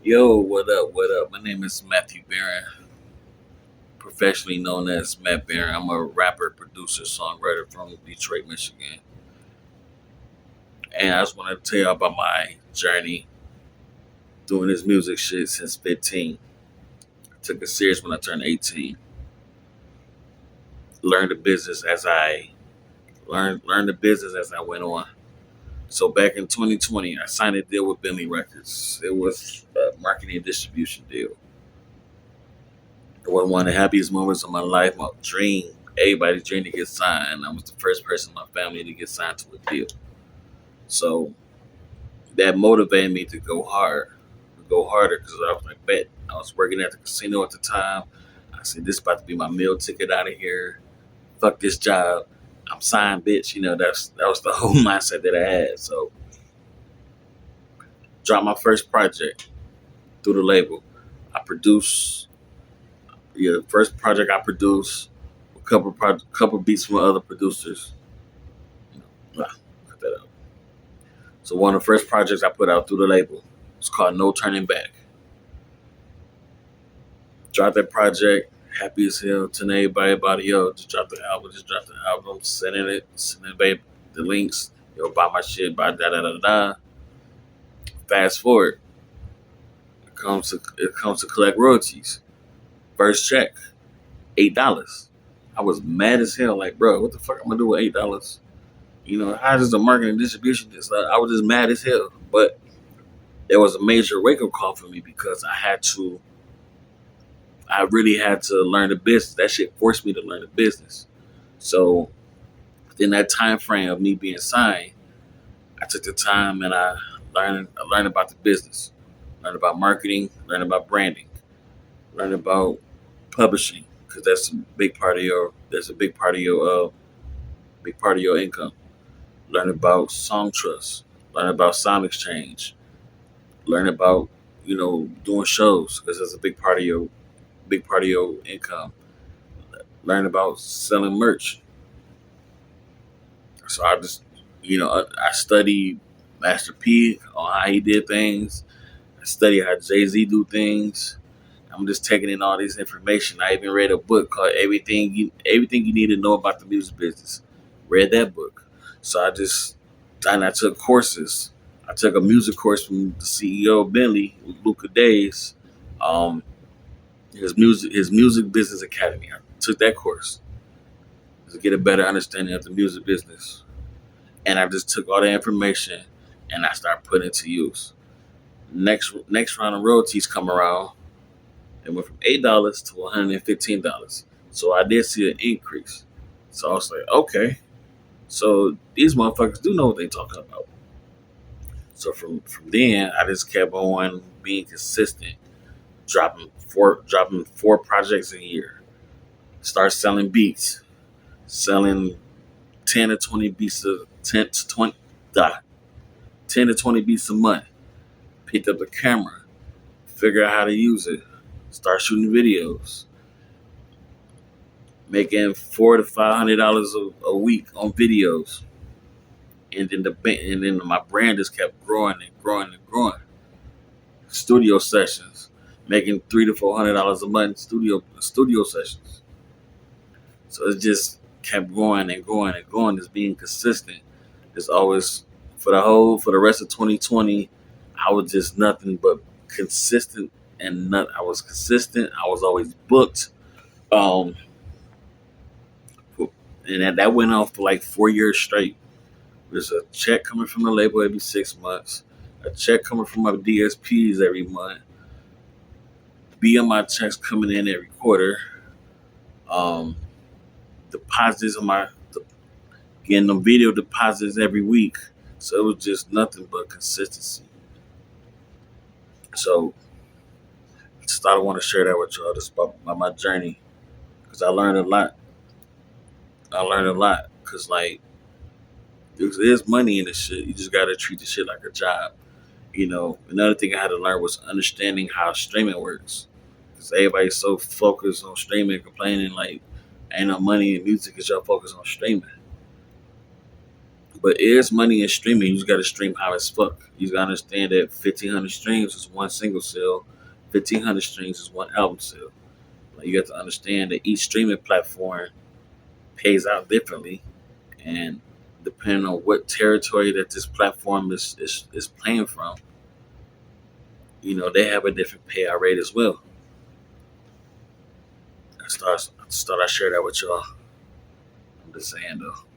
Yo, what up? What up? My name is Matthew Barren, professionally known as Matt Barren. I'm a rapper, producer, songwriter from Detroit, Michigan. And I just want to tell you about my journey doing this music shit since 15. I took it serious when I turned 18. Learned the business as I learned the business as I went on. So back in 2020, I signed a deal with Bentley Records. It was a marketing and distribution deal. It was one of the happiest moments of my life. My dream, everybody's dream to get signed. I was the first person in my family to get signed to a deal. So that motivated me to go hard, to go harder, because I was like, bet. I was working at the casino at the time. I said, this about to be my meal ticket out of here. Fuck this job. I'm signed, bitch. That was the whole mindset that I had. So dropped my first project through the label. I produced, yeah, the first project I produced, couple beats from other producers. Cut that out. So one of the first projects I put out through the label was called No Turning Back. Dropped that project, happy as hell, telling everybody about it. Yo, just dropped the album, sending babe the links. Yo, buy my shit, buy da da da da. Fast forward, it comes to collect royalties. First check, $8. I was mad as hell, like, bro, what the fuck I'm gonna do with $8? How does the marketing and distribution this? I was just mad as hell. But there was a major wake up call for me because I really had to learn the business. That shit forced me to learn the business. So within that time frame of me being signed, I took the time and I learned about the business, learned about marketing, learned about branding, learned about publishing because that's a big part of your income. Learn about song trust, learn about sound exchange, learn about doing shows because that's a big part of your income. Learn about selling merch. So I studied Master P on how he did things. I studied how Jay Z do things. I'm just taking in all this information. I even read a book called Everything You Need to Know About the Music Business. Read that book. So I took courses. I took a music course from the CEO of Bentley, Luca Days. Um, his music business academy. I took that course to get a better understanding of the music business. And I just took all the information and I started putting it to use. Next round of royalties come around. It went from $8 to $115. So I did see an increase. So I was like, okay. So these motherfuckers do know what they talking about. So from then I just kept on being consistent, dropping four projects a year. Start selling beats, selling 10 to 20 10 to 20 beats a month. Picked up the camera, figure out how to use it, start shooting videos, making $400 to $500 a week on videos, and then my brand just kept growing and growing and growing. Studio sessions, making $300 to $400 a month studio sessions. So it just kept going and going and going. Just being consistent. It's always for the rest of 2020, I was just nothing but consistent and not. I was consistent. I was always booked. Um, and that went on for like 4 years straight. There's a check coming from the label every 6 months, a check coming from my DSPs every month, BMI checks coming in every quarter, um, deposits on getting them video deposits every week. So it was just nothing but consistency. So I just thought I want to share that with y'all, just about my journey, because I learned a lot. I learned a lot because there's money in this shit. You just gotta treat the shit like a job. Another thing I had to learn was understanding how streaming works. Because everybody's so focused on streaming and complaining like ain't no money in music because y'all focus on streaming. But there's money in streaming. You just got to stream how as fuck. You got to understand that 1,500 streams is one single sale, 1,500 streams is one album sale. Like, you have to understand that each streaming platform pays out differently, and depending on what territory that this platform is playing from, they have a different payout rate as well. I thought I share that with y'all. I'm just saying though.